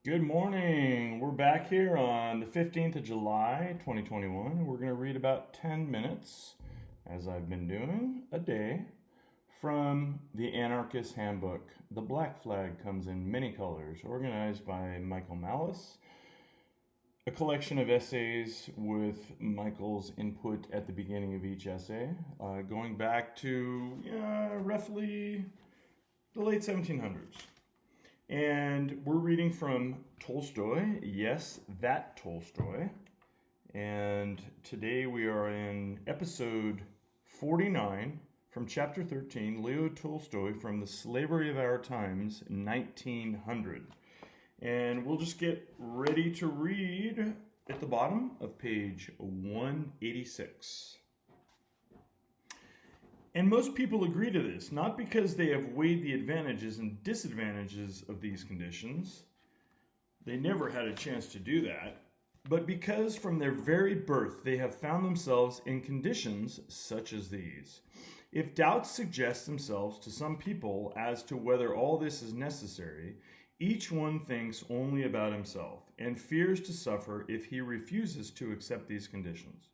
Good morning. We're back here on the 15th of July, 2021. We're going to read about 10 minutes, as I've been doing, a day from the Anarchist Handbook. The Black Flag comes in many colors, organized by Michael Malice. A collection of essays with Michael's input at the beginning of each essay, going back to roughly the late 1700s. And we're reading from Tolstoy. Yes, that Tolstoy. And today we are in episode 49 from chapter 13, Leo Tolstoy, from The Slavery of Our Times, 1900. And we'll just get ready to read at the bottom of page 186. And most people agree to this, not because they have weighed the advantages and disadvantages of these conditions. They never had a chance to do that, but because from their very birth they have found themselves in conditions such as these. If doubts suggest themselves to some people as to whether all this is necessary, each one thinks only about himself and fears to suffer if he refuses to accept these conditions.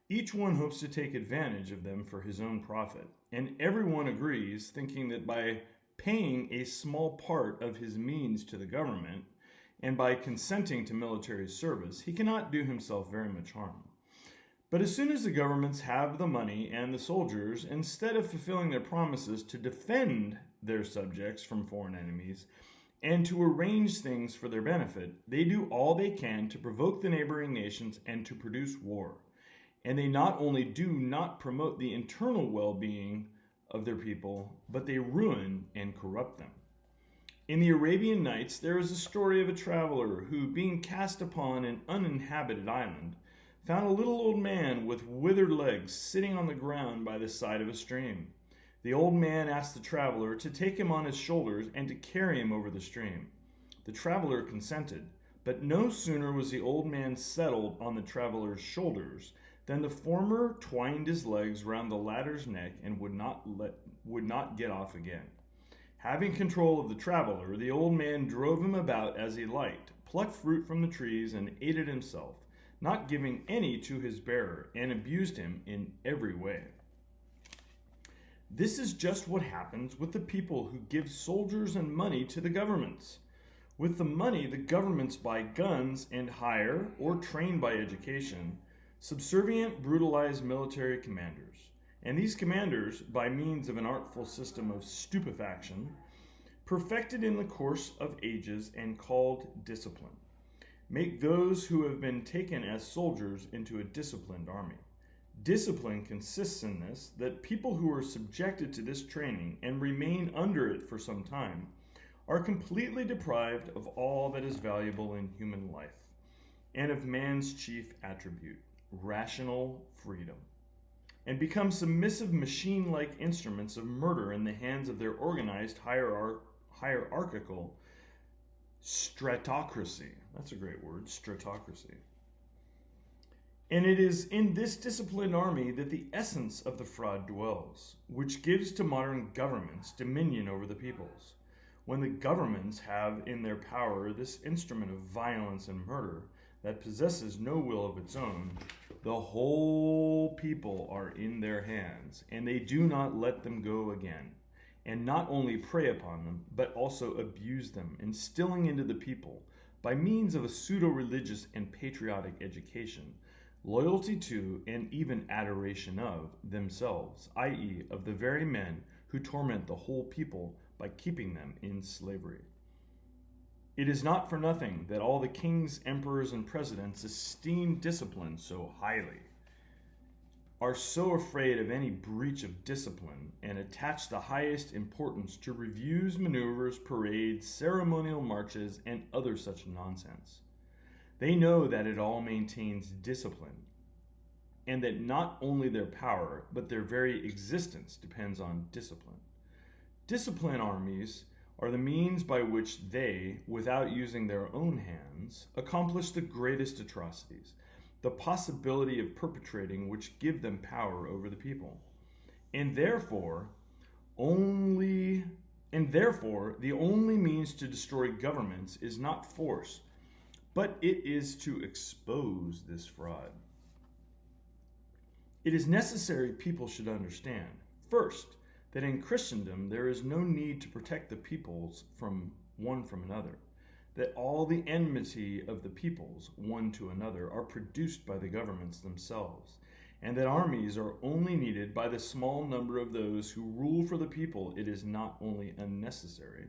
Each one hopes to take advantage of them for his own profit, and everyone agrees, thinking that by paying a small part of his means to the government, and by consenting to military service, he cannot do himself very much harm. But as soon as the governments have the money and the soldiers, instead of fulfilling their promises to defend their subjects from foreign enemies, and to arrange things for their benefit, they do all they can to provoke the neighboring nations and to produce war. And they not only do not promote the internal well-being of their people, but they ruin and corrupt them. In the Arabian Nights, there is a story of a traveler who, being cast upon an uninhabited island, found a little old man with withered legs sitting on the ground by the side of a stream. The old man asked the traveler to take him on his shoulders and to carry him over the stream. The traveler consented, but no sooner was the old man settled on the traveler's shoulders then the former twined his legs round the latter's neck and would not get off again. Having control of the traveler, the old man drove him about as he liked, plucked fruit from the trees, and ate it himself, not giving any to his bearer, and abused him in every way. This is just what happens with the people who give soldiers and money to the governments. With the money, the governments buy guns and hire, or train by education, subservient, brutalized military commanders. And these commanders, by means of an artful system of stupefaction, perfected in the course of ages and called discipline, make those who have been taken as soldiers into a disciplined army. Discipline consists in this, that people who are subjected to this training and remain under it for some time are completely deprived of all that is valuable in human life and of man's chief attribute, rational freedom, and become submissive machine-like instruments of murder in the hands of their organized hierarchical stratocracy. That's a great word, stratocracy. And it is in this disciplined army that the essence of the fraud dwells, which gives to modern governments dominion over the peoples. When the governments have in their power this instrument of violence and murder, that possesses no will of its own, the whole people are in their hands, and they do not let them go again, and not only prey upon them, but also abuse them, instilling into the people, by means of a pseudo-religious and patriotic education, loyalty to, and even adoration of, themselves, i.e., of the very men who torment the whole people by keeping them in slavery. It is not for nothing that all the kings, emperors, and presidents esteem discipline so highly, are so afraid of any breach of discipline, and attach the highest importance to reviews, maneuvers, parades, ceremonial marches, and other such nonsense. They know that it all maintains discipline, and that not only their power, but their very existence depends on discipline. Discipline armies are the means by which they, without using their own hands, accomplish the greatest atrocities, the possibility of perpetrating which give them power over the people. And therefore, only And therefore, the only means to destroy governments is not force, but it is to expose this fraud. It is necessary people should understand, first, that in Christendom there is no need to protect the peoples from one from another, that all the enmity of the peoples one to another are produced by the governments themselves, and that armies are only needed by the small number of those who rule for the people. It is not only unnecessary,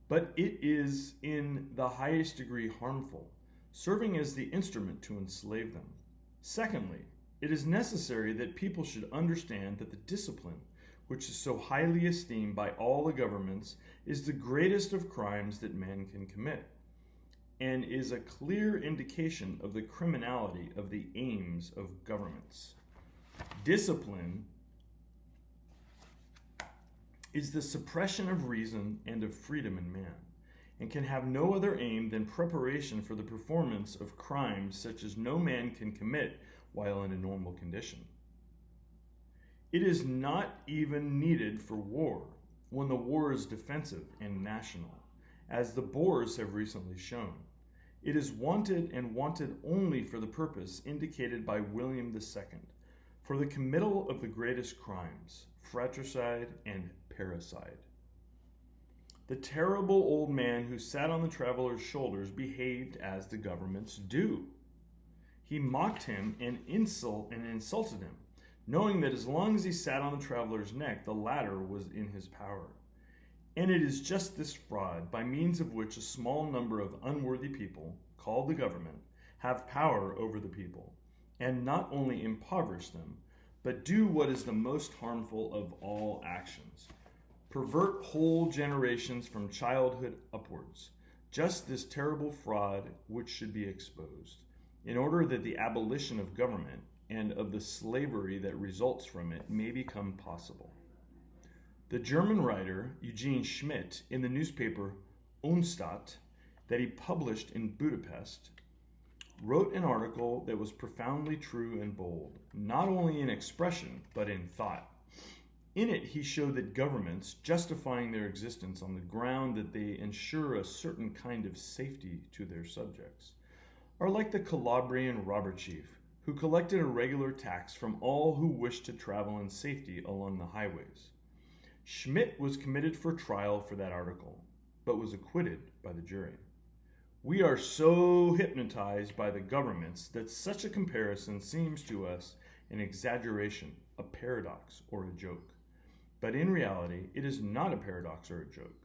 but it is in the highest degree harmful, serving as the instrument to enslave them. Secondly, it is necessary that people should understand that the discipline, which is so highly esteemed by all the governments, is the greatest of crimes that man can commit, and is a clear indication of the criminality of the aims of governments. Discipline is the suppression of reason and of freedom in man, and can have no other aim than preparation for the performance of crimes such as no man can commit while in a normal condition. It is not even needed for war, when the war is defensive and national, as the Boers have recently shown. It is wanted and wanted only for the purpose indicated by William II, for the committal of the greatest crimes, fratricide and parricide. The terrible old man who sat on the traveler's shoulders behaved as the governments do. He mocked him and insulted him, knowing that as long as he sat on the traveler's neck, the latter was in his power. And it is just this fraud, by means of which a small number of unworthy people, called the government, have power over the people, and not only impoverish them, but do what is the most harmful of all actions: pervert whole generations from childhood upwards. Just this terrible fraud which should be exposed, in order that the abolition of government and of the slavery that results from it may become possible. The German writer Eugene Schmidt, in the newspaper Unstadt that he published in Budapest, wrote an article that was profoundly true and bold, not only in expression, but in thought. In it, he showed that governments, justifying their existence on the ground that they ensure a certain kind of safety to their subjects, are like the Calabrian robber chief, who collected a regular tax from all who wished to travel in safety along the highways. Schmidt was committed for trial for that article, but was acquitted by the jury. We are so hypnotized by the governments that such a comparison seems to us an exaggeration, a paradox, or a joke. But in reality, it is not a paradox or a joke.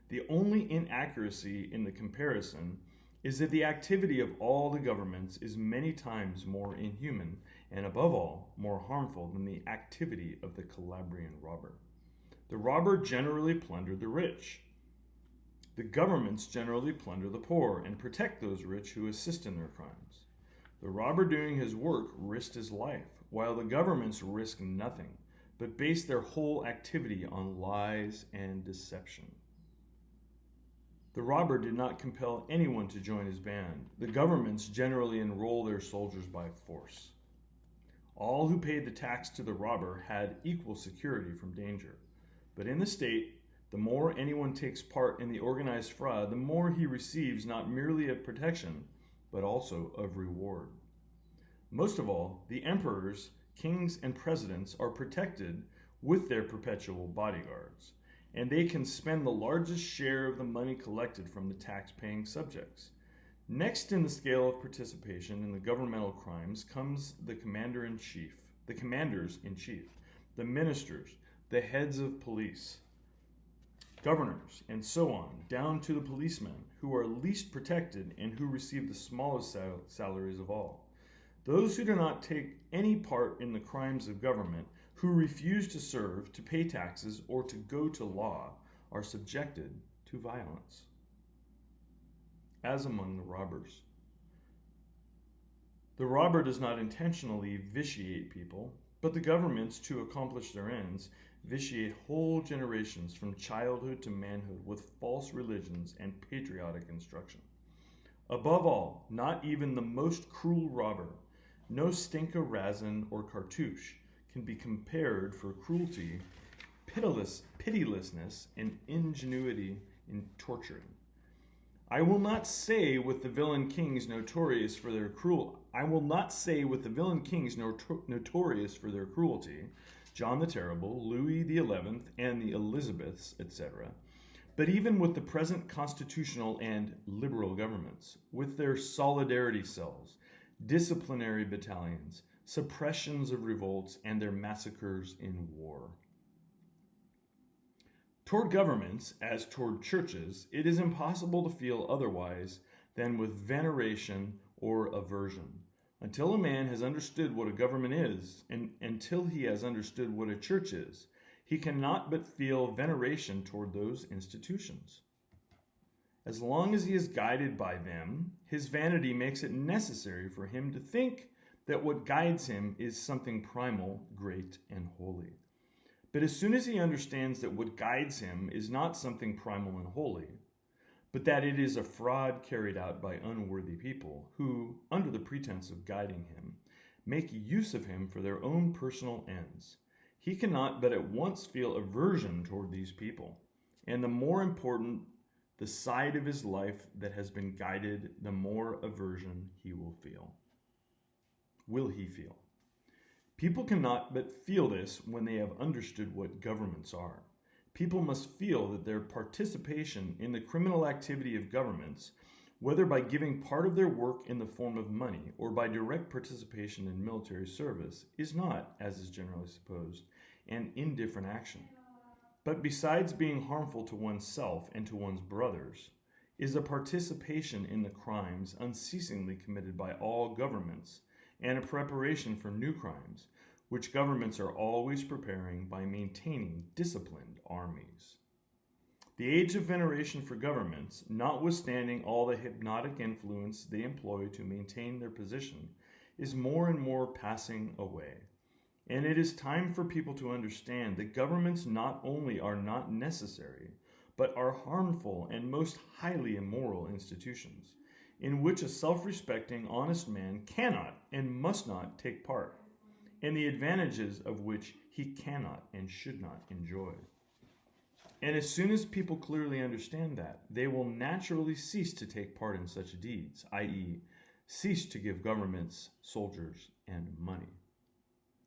The only inaccuracy in the comparison is that the activity of all the governments is many times more inhuman and, above all, more harmful than the activity of the Calabrian robber. The robber generally plundered the rich. The governments generally plunder the poor and protect those rich who assist in their crimes. The robber doing his work risked his life, while the governments risk nothing, but base their whole activity on lies and deception. The robber did not compel anyone to join his band. The governments generally enroll their soldiers by force. All who paid the tax to the robber had equal security from danger. But in the state, the more anyone takes part in the organized fraud, the more he receives not merely of protection, but also of reward. Most of all, the emperors, kings, and presidents are protected with their perpetual bodyguards, and they can spend the largest share of the money collected from the tax-paying subjects. Next in the scale of participation in the governmental crimes comes the commanders-in-chief, the ministers, the heads of police, governors, and so on, down to the policemen, who are least protected and who receive the smallest salaries of all. Those who do not take any part in the crimes of government, who refuse to serve, to pay taxes, or to go to law, are subjected to violence, as among the robbers. The robber does not intentionally vitiate people, but the governments, to accomplish their ends, vitiate whole generations from childhood to manhood with false religions and patriotic instruction. Above all, not even the most cruel robber, no stinka razin or cartouche, can be compared for cruelty pitilessness and ingenuity in torturing. I will not say with the villain kings notorious for their notorious for their cruelty, John the Terrible, Louis the XI, and the Elizabeths, etc., but even with the present constitutional and liberal governments, with their solidarity cells, disciplinary battalions, suppressions of revolts, and their massacres in war. Toward governments, as toward churches, it is impossible to feel otherwise than with veneration or aversion. Until a man has understood what a government is, and until he has understood what a church is, he cannot but feel veneration toward those institutions. As long as he is guided by them, his vanity makes it necessary for him to think that what guides him is something primal, great, and holy. But as soon as he understands that what guides him is not something primal and holy, but that it is a fraud carried out by unworthy people who, under the pretense of guiding him, make use of him for their own personal ends, he cannot but at once feel aversion toward these people. And the more important the side of his life that has been guided, the more aversion he will feel. Will he feel? People cannot but feel this when they have understood what governments are. People must feel that their participation in the criminal activity of governments, whether by giving part of their work in the form of money or by direct participation in military service, is not, as is generally supposed, an indifferent action, but besides being harmful to oneself and to one's brothers, is a participation in the crimes unceasingly committed by all governments, and a preparation for new crimes, which governments are always preparing by maintaining disciplined armies. The age of veneration for governments, notwithstanding all the hypnotic influence they employ to maintain their position, is more and more passing away. And it is time for people to understand that governments not only are not necessary, but are harmful and most highly immoral institutions, in which a self-respecting, honest man cannot and must not take part, and the advantages of which he cannot and should not enjoy. And as soon as people clearly understand that, they will naturally cease to take part in such deeds, i.e., cease to give governments, soldiers, and money.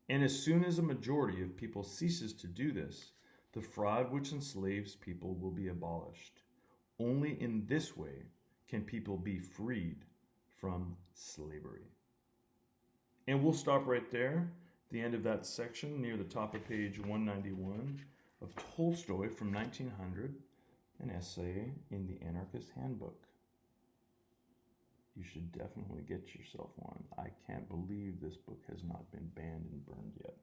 And as soon as a majority of people ceases to do this, the fraud which enslaves people will be abolished. Only in this way can people be freed from slavery. And we'll stop right there, the end of that section near the top of page 191 of Tolstoy from 1900, an essay in the Anarchist Handbook. You should definitely get yourself one. I can't believe this book has not been banned and burned yet.